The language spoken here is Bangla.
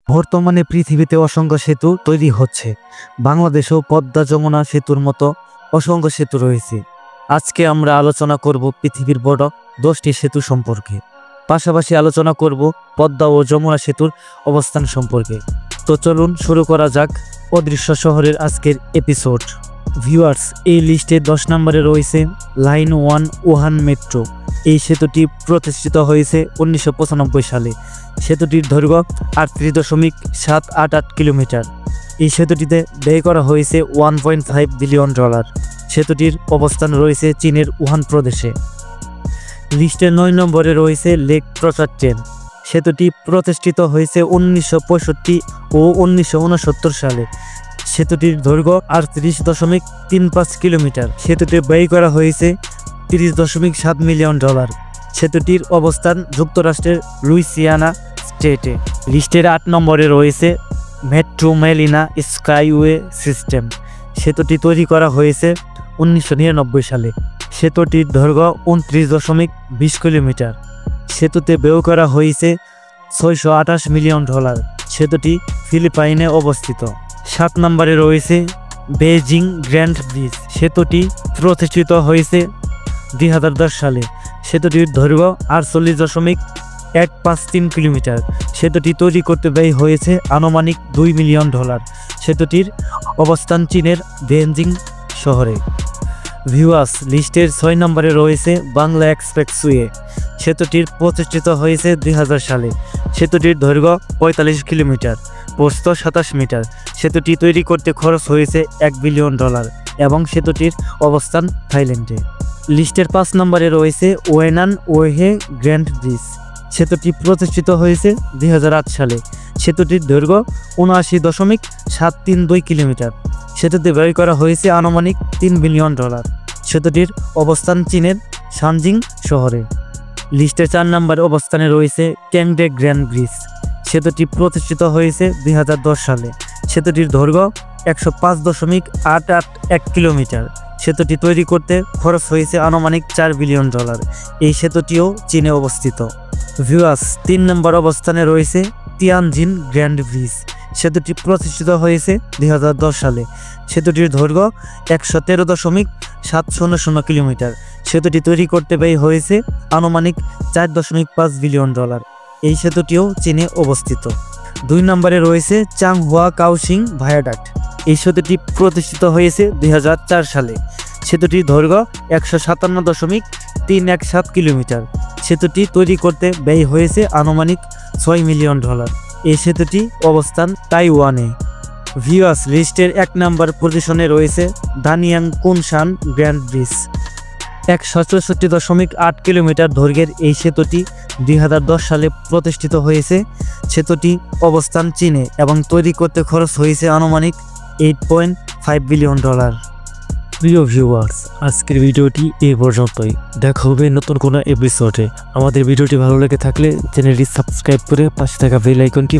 বর্তমানে পৃথিবীতে অসংখ্য সেতু তৈরি হচ্ছে। বাংলাদেশেও পদ্মা যমুনা সেতুর মতো অসংখ্য সেতু রয়েছে। আজকে আমরা আলোচনা করব পৃথিবীর বড় 10টি সেতু সম্পর্কে। পাশাপাশি আলোচনা করব পদ্মা ও যমুনা সেতুর অবস্থান সম্পর্কে। তো চলুন শুরু করা যাক অদৃশ্য শহরের আজকের এপিসোড। ভিউয়ার্স, এই লিস্টে 10 নম্বরে রয়েছে লাইন 1 ওহান মেট্রো। এই সেতুটি প্রতিষ্ঠিত হয়েছে 1995 সালে। সেতুটির দৈর্ঘ্য 38.788 কিলোমিটার। এই সেতুটিতে ব্যয় করা হয়েছে $1.5 বিলিয়ন। সেতুটির অবস্থান রয়েছে চীনের উহান প্রদেশে। লিস্টের 9 নম্বরে রয়েছে লেক প্রচার ট্রেন। সেতুটি প্রতিষ্ঠিত হয়েছে 1965 ও 1969 সালে। সেতুটির দৈর্ঘ্য 38.35 কিলোমিটার। সেতুটি ব্যয় করা হয়েছে $30.7 মিলিয়ন। সেতুটির অবস্থান যুক্তরাষ্ট্রের লুইসিয়ানা স্টেটে। লিস্টের 8 নম্বরে রয়েছে মেট্রো মেলিনা স্কাইওয়ে সিস্টেম। সেতুটি তৈরি করা হয়েছে 1999 সালে। সেতুটির দৈর্ঘ্য 29.20 কিলোমিটার। সেতুতে ব্যয় করা হয়েছে $628 মিলিয়ন। সেতুটি ফিলিপাইনে অবস্থিত। 7 নম্বরে রয়েছে বেইজিং গ্র্যান্ড ব্রিজ। সেতুটি প্রতিষ্ঠিত হয়েছে 2010 সালে। সেতুটির দৈর্ঘ্য 48.153 কিলোমিটার। সেতুটি তৈরি করতে ব্যয় হয়েছে আনুমানিক $2 মিলিয়ন। সেতুটির অবস্থান চীনের বেইজিং শহরে। ভিউয়ার্স, লিস্টের 6 নম্বরে রয়েছে বাংলা এক্সপ্রেসওয়ে। সেতুটির প্রতিষ্ঠিত হয়েছে 2000 সালে। সেতুটির দৈর্ঘ্য 45 কিলোমিটার, প্রস্থ 27 মিটার। সেতুটি তৈরি করতে খরচ হয়েছে $1 বিলিয়ন এবং সেতুটির অবস্থান থাইল্যান্ডে। লিস্টের 5 নম্বরে রয়েছে ওয়েনান ওয়েহে গ্র্যান্ড ব্রিজ। সেতুটি প্রতিষ্ঠিত হয়েছে 2008 সালে। সেতুটির দৈর্ঘ্য 79.732 কিলোমিটার। সেতুতে ব্যয় করা হয়েছে আনুমানিক $3 বিলিয়ন। সেতুটির অবস্থান চীনের শানজিং শহরে। লিস্টের 4 নম্বর অবস্থানে রয়েছে ট্যাংডে গ্র্যান্ড ব্রিজ। সেতুটি প্রতিষ্ঠিত হয়েছে 2010 সালে। সেতুটির দৈর্ঘ্য 105.881 কিলোমিটার। সেতুটি তৈরি করতে খরচ হয়েছে আনুমানিক $4 বিলিয়ন। এই সেতুটিও চীনে অবস্থিত। ভিউয়ার্স, 3 নম্বর অবস্থানে রয়েছে তিয়ানজিন গ্র্যান্ড ব্রিজ। সেতুটি প্রতিষ্ঠিত হয়েছে 2010 সালে। সেতুটির দৈর্ঘ্য 113.700 কিলোমিটার। সেতুটি তৈরি করতে ব্যয় হয়েছে আনুমানিক $4.5 বিলিয়ন। এই সেতুটিও চীনে অবস্থিত। 2 নম্বরে রয়েছে চাংহুয়া কাওশিং ভায়াডাক্ট। এই সেতুটি প্রতিষ্ঠিত হয়েছে 2004 সালে। সেতুটির দৈর্ঘ্য 157.317 কিলোমিটার। সেতুটি তৈরি করতে ব্যয় হয়েছে আনুমানিক $6 মিলিয়ন। এই সেতুটি অবস্থান তাইওয়ানে। ভিউয়ার্স, লিস্টের 1 নম্বর পজিশনে রয়েছে দানিয়াং কুনশান গ্র্যান্ড ব্রিজ। 167.8 কিলোমিটার দৈর্ঘ্যের এই সেতুটি 2010 সালে প্রতিষ্ঠিত হয়েছে। সেতুটি অবস্থান চীনে এবং তৈরি করতে খরচ হয়েছে আনুমানিক $8.5 বিলিয়ন। প্রিয় ভিউয়ার্স, আজকের ভিডিওটি এই পর্যন্তই। দেখা হবে নতুন কোনো এপিসোডে। আমাদের ভিডিওটি ভালো লেগে থাকলে চ্যানেলটি সাবস্ক্রাইব করে পাশে থাকা বেল আইকনটি